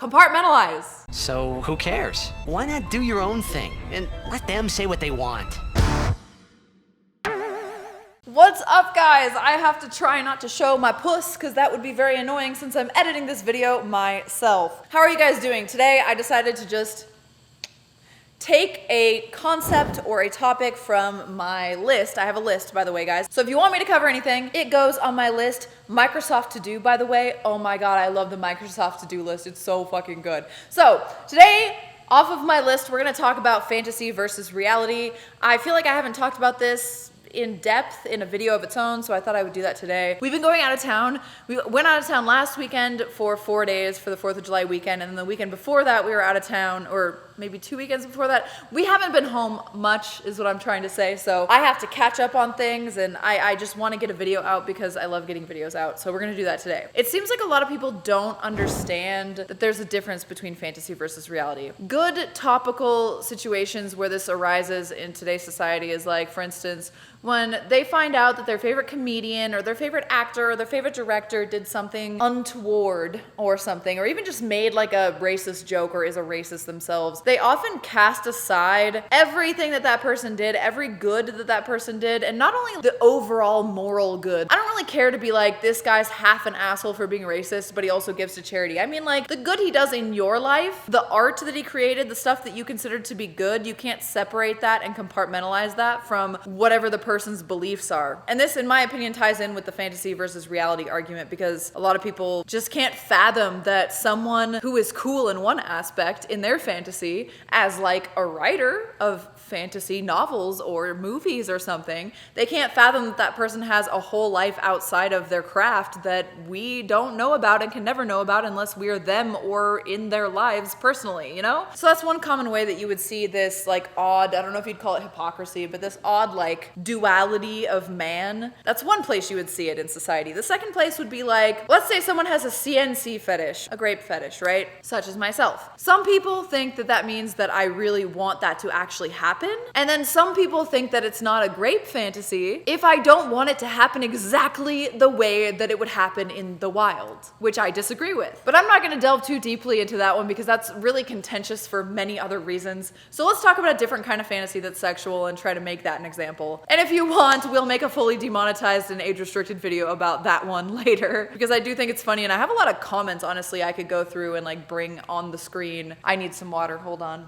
Compartmentalize. So who cares? Why not do your own thing and let them say what they want? What's up, guys? I have to try not to show my puss because that would be very annoying since I'm editing this video myself. How are you guys doing? Today I decided to just take a concept or a topic from my list. I have a list, by the way, guys. So if you want me to cover anything, it goes on my list. Microsoft To Do, by the way. Oh my God, I love the Microsoft To Do list. It's so fucking good. So today, off of my list, we're gonna talk about fantasy versus reality. I feel like I haven't talked about this in depth in a video of its own, so I thought I would do that today. We've been going out of town. We went out of town last weekend for 4 days for the 4th of July weekend, and then the weekend before that we were out of town, or maybe 2 weekends before that. We haven't been home much is what I'm trying to say, so I have to catch up on things, and I just want to get a video out because I love getting videos out, so we're gonna do that today. It seems like a lot of people don't understand that there's a difference between fantasy versus reality. Good topical situations where this arises in today's society is like, for instance, when they find out that their favorite comedian or their favorite actor or their favorite director did something untoward or something, or even just made like a racist joke or is a racist themselves, they often cast aside everything that that person did, every good that that person did, and not only the overall moral good. I don't really care to be like, this guy's half an asshole for being racist, but he also gives to charity. I mean, like, the good he does in your life, the art that he created, the stuff that you considered to be good, you can't separate that and compartmentalize that from whatever the person's beliefs are. And this, in my opinion, ties in with the fantasy versus reality argument, because a lot of people just can't fathom that someone who is cool in one aspect in their fantasy, as like a writer of fantasy novels or movies or something, they can't fathom that that person has a whole life outside of their craft that we don't know about and can never know about unless we're them or in their lives personally, you know? So that's one common way that you would see this like odd, I don't know if you'd call it hypocrisy, but this odd like duality of man. That's one place you would see it in society. The second place would be like, let's say someone has a CNC fetish, a grape fetish, right? Such as myself. Some people think that that means that I really want that to actually happen. And then some people think that it's not a grape fantasy if I don't want it to happen exactly the way that it would happen in the wild, which I disagree with. But I'm not gonna delve too deeply into that one because that's really contentious for many other reasons. So let's talk about a different kind of fantasy that's sexual and try to make that an example. And if you want, we'll make a fully demonetized and age-restricted video about that one later because I do think it's funny and I have a lot of comments, honestly, I could go through and like bring on the screen. I need some water, hold on.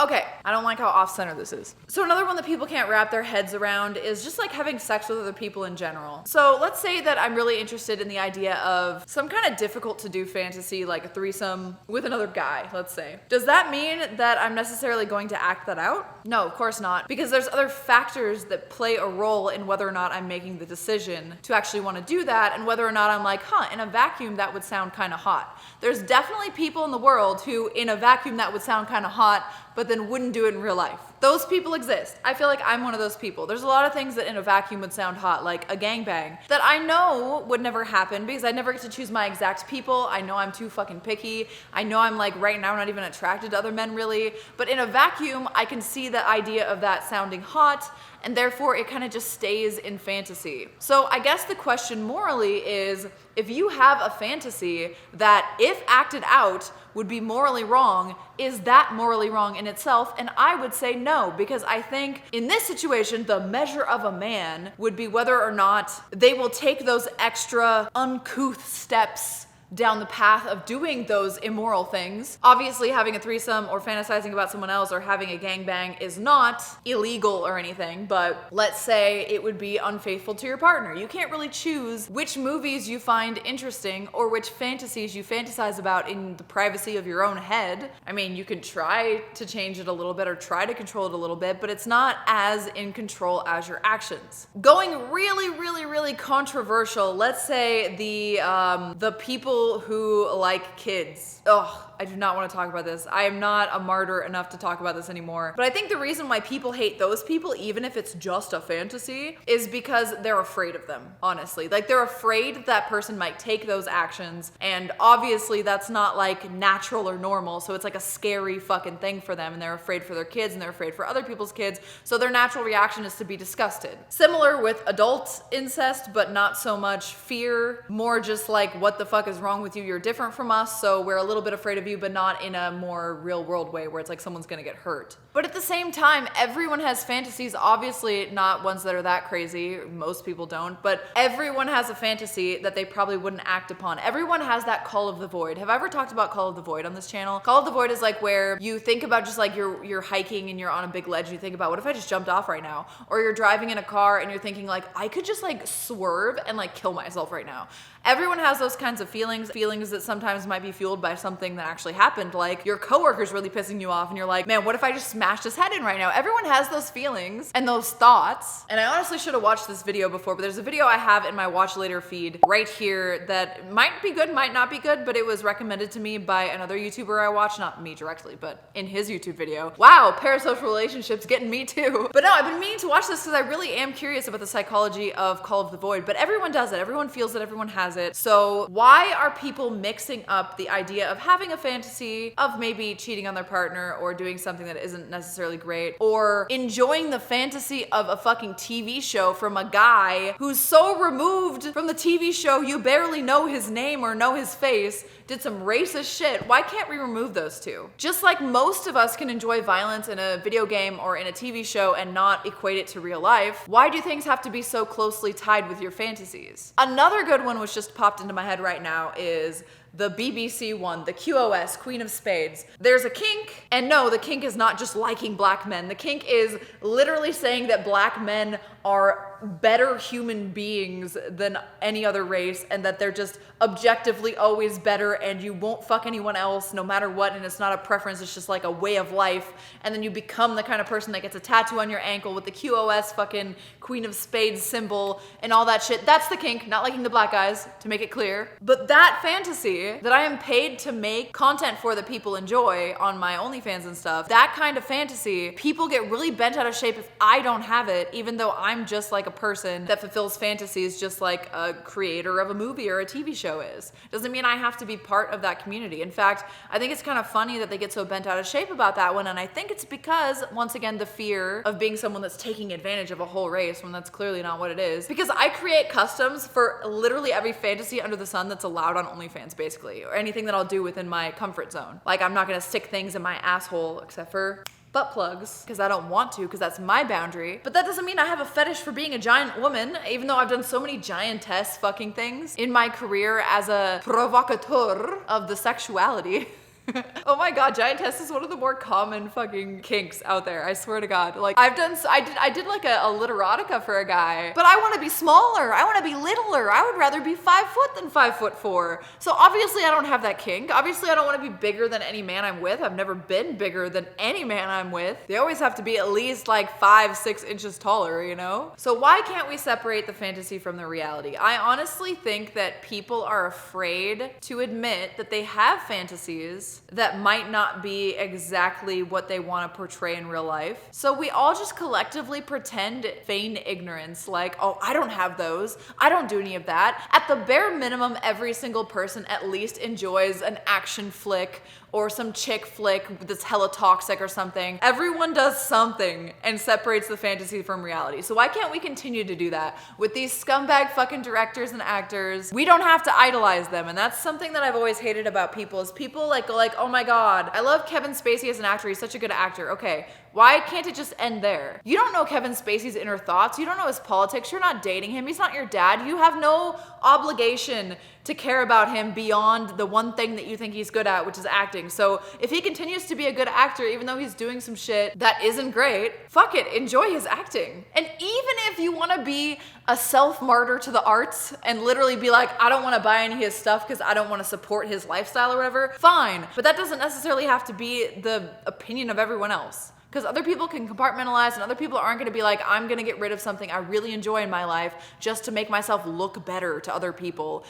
Okay, I don't like how off-center this is. So another one that people can't wrap their heads around is just like having sex with other people in general. So let's say that I'm really interested in the idea of some kind of difficult to do fantasy, like a threesome with another guy, let's say. Does that mean that I'm necessarily going to act that out? No, of course not, because there's other factors that play a role in whether or not I'm making the decision to actually want to do that and whether or not I'm like, in a vacuum that would sound kind of hot. There's definitely people in the world who in a vacuum that would sound kind of hot but then wouldn't do it in real life. Those people exist. I feel like I'm one of those people. There's a lot of things that in a vacuum would sound hot, like a gangbang, that I know would never happen because I never get to choose my exact people. I know I'm too fucking picky. I know I'm like, right now, not even attracted to other men really. But in a vacuum, I can see the idea of that sounding hot, and therefore it kind of just stays in fantasy. So I guess the question morally is, if you have a fantasy that if acted out would be morally wrong, is that morally wrong in itself? And I would say no, because I think in this situation, the measure of a man would be whether or not they will take those extra uncouth steps down the path of doing those immoral things. Obviously, having a threesome or fantasizing about someone else or having a gangbang is not illegal or anything, but let's say it would be unfaithful to your partner. You can't really choose which movies you find interesting or which fantasies you fantasize about in the privacy of your own head. I mean, you can try to change it a little bit or try to control it a little bit, but it's not as in control as your actions. Going really controversial, let's say the people who like kids. Ugh, I do not want to talk about this. I am not a martyr enough to talk about this anymore. But I think the reason why people hate those people, even if it's just a fantasy, is because they're afraid of them, honestly. Like, they're afraid that person might take those actions, and obviously that's not like natural or normal, so it's like a scary fucking thing for them, and they're afraid for their kids, and they're afraid for other people's kids, so their natural reaction is to be disgusted. Similar with adult incest, but not so much fear, more just like, what the fuck is wrong wrong with you. You're different from us, so we're a little bit afraid of you, but not in a more real world way where it's like someone's gonna get hurt. But at the same time, everyone has fantasies, obviously not ones that are that crazy. Most people don't, but everyone has a fantasy that they probably wouldn't act upon. Everyone has that call of the void. Have I ever talked about call of the void on this channel? Call of the void is like where you think about just like you're hiking and you're on a big ledge and you think about, what if I just jumped off right now? Or you're driving in a car and you're thinking like, I could just like swerve and like kill myself right now. Everyone has those kinds of feelings that sometimes might be fueled by something that actually happened, like your coworker's really pissing you off and you're like, man, what if I just smashed his head in right now? Everyone has those feelings and those thoughts. And I honestly should have watched this video before, but there's a video I have in my watch later feed right here that might be good, might not be good, but it was recommended to me by another YouTuber I watch, not me directly, but in his YouTube video. Wow, parasocial relationships getting me too. But no, I've been meaning to watch this because I really am curious about the psychology of Call of the Void, but everyone does it. Everyone feels it, everyone has it. So why are people mixing up the idea of having a fantasy of maybe cheating on their partner or doing something that isn't necessarily great, or enjoying the fantasy of a fucking TV show from a guy who's so removed from the TV show you barely know his name or know his face, did some racist shit? Why can't we remove those two? Just like most of us can enjoy violence in a video game or in a TV show and not equate it to real life, why do things have to be so closely tied with your fantasies? Another good one which just popped into my head right now is the BBC one, the QOS, Queen of Spades. There's a kink, and no, the kink is not just liking black men. The kink is literally saying that black men are better human beings than any other race, and that they're just objectively always better, and you won't fuck anyone else no matter what, and it's not a preference, it's just like a way of life. And then you become the kind of person that gets a tattoo on your ankle with the QOS fucking Queen of Spades symbol and all that shit. That's the kink, not liking the black guys, to make it clear. But that fantasy that I am paid to make content for that people enjoy on my OnlyFans and stuff, that kind of fantasy, people get really bent out of shape if I don't have it, even though I'm just like a person that fulfills fantasies just like a creator of a movie or a TV show is. Doesn't mean I have to be part of that community. In fact, I think it's kind of funny that they get so bent out of shape about that one, and I think it's because, once again, the fear of being someone that's taking advantage of a whole race when that's clearly not what it is. Because I create customs for literally every fantasy under the sun that's allowed on OnlyFans, basically, or anything that I'll do within my comfort zone. Like, I'm not gonna stick things in my asshole except for butt plugs, because I don't want to, because that's my boundary. But that doesn't mean I have a fetish for being a giant woman, even though I've done so many giantess fucking things in my career as a provocateur of the sexuality. Oh my god, giantess is one of the more common fucking kinks out there, I swear to god. Like, I did like a literotica for a guy, but I want to be smaller, I want to be littler, I would rather be 5 foot than 5'4". So obviously I don't have that kink. Obviously I don't want to be bigger than any man I'm with. I've never been bigger than any man I'm with. They always have to be at least like 5-6 inches taller, you know? So why can't we separate the fantasy from the reality? I honestly think that people are afraid to admit that they have fantasies that might not be exactly what they want to portray in real life. So we all just collectively pretend, feign ignorance, like, oh, I don't have those, I don't do any of that. At the bare minimum, every single person at least enjoys an action flick or some chick flick that's hella toxic or something. Everyone does something and separates the fantasy from reality. So why can't we continue to do that with these scumbag fucking directors and actors? We don't have to idolize them, and that's something that I've always hated about people, is people like, oh my god, I love Kevin Spacey as an actor, he's such a good actor. Okay, why can't it just end there? You don't know Kevin Spacey's inner thoughts, you don't know his politics, you're not dating him, he's not your dad, you have no obligation to care about him beyond the one thing that you think he's good at, which is acting. So if he continues to be a good actor, even though he's doing some shit that isn't great, fuck it, enjoy his acting. And even if you want to be a self-martyr to the arts and literally be like, I don't want to buy any of his stuff because I don't want to support his lifestyle or whatever, fine. But that doesn't necessarily have to be the opinion of everyone else. Because other people can compartmentalize, and other people aren't going to be like, I'm going to get rid of something I really enjoy in my life just to make myself look better to other people.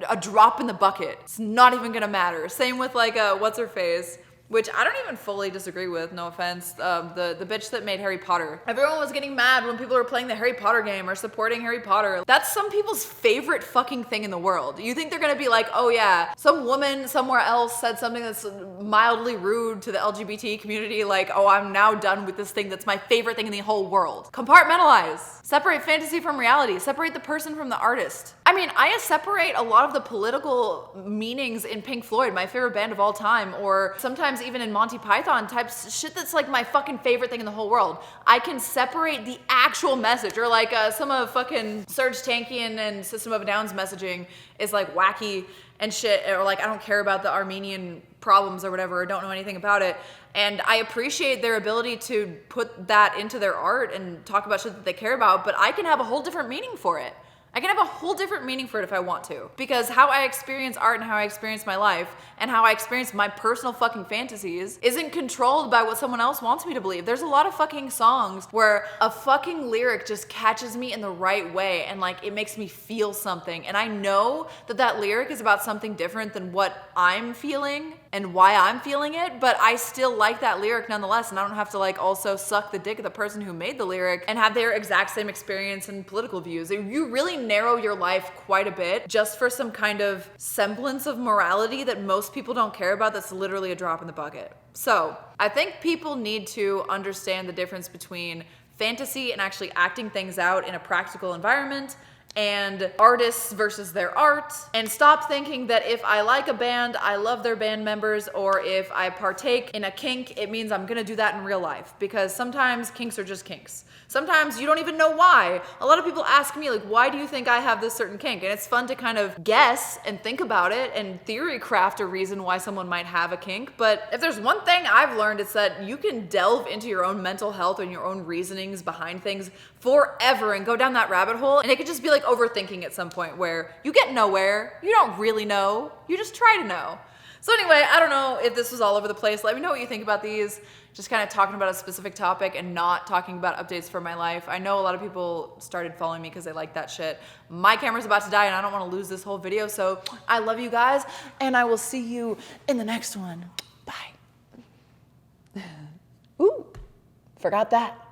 A drop in the bucket. It's not even going to matter. Same with like, what's her face? which I don't even fully disagree with, no offense. The bitch that made Harry Potter. Everyone was getting mad when people were playing the Harry Potter game or supporting Harry Potter. That's some people's favorite fucking thing in the world. You think they're gonna be like, oh yeah, some woman somewhere else said something that's mildly rude to the LGBT community, like, oh, I'm now done with this thing that's my favorite thing in the whole world. Compartmentalize. Separate fantasy from reality. Separate the person from the artist. I mean, I separate a lot of the political meanings in Pink Floyd, my favorite band of all time, or sometimes even in Monty Python types shit that's like my fucking favorite thing in the whole world. I can separate the actual message, or like some of fucking Serge Tankian and System of a Down's messaging is like wacky and shit, or like I don't care about the Armenian problems or whatever, or don't know anything about it. And I appreciate their ability to put that into their art and talk about shit that they care about, but I can have a whole different meaning for it. I can have a whole different meaning for it if I want to. Because how I experience art and how I experience my life and how I experience my personal fucking fantasies isn't controlled by what someone else wants me to believe. There's a lot of fucking songs where a fucking lyric just catches me in the right way and like it makes me feel something. And I know that that lyric is about something different than what I'm feeling and why I'm feeling it, but I still like that lyric nonetheless, and I don't have to like also suck the dick of the person who made the lyric and have their exact same experience and political views. You really narrow your life quite a bit just for some kind of semblance of morality that most people don't care about, that's literally a drop in the bucket. So I think people need to understand the difference between fantasy and actually acting things out in a practical environment, and artists versus their art, and stop thinking that if I like a band, I love their band members, or if I partake in a kink, it means I'm gonna do that in real life, because sometimes kinks are just kinks. Sometimes you don't even know why. A lot of people ask me like, why do you think I have this certain kink? And it's fun to kind of guess and think about it and theory craft a reason why someone might have a kink. But if there's one thing I've learned, it's that you can delve into your own mental health and your own reasonings behind things forever and go down that rabbit hole. And it could just be like overthinking at some point where you get nowhere. You don't really know. You just try to know. So anyway, I don't know if this was all over the place. Let me know what you think about these. Just kind of talking about a specific topic and not talking about updates for my life. I know a lot of people started following me because they like that shit. My camera's about to die and I don't want to lose this whole video. So I love you guys and I will see you in the next one. Bye. Ooh, forgot that.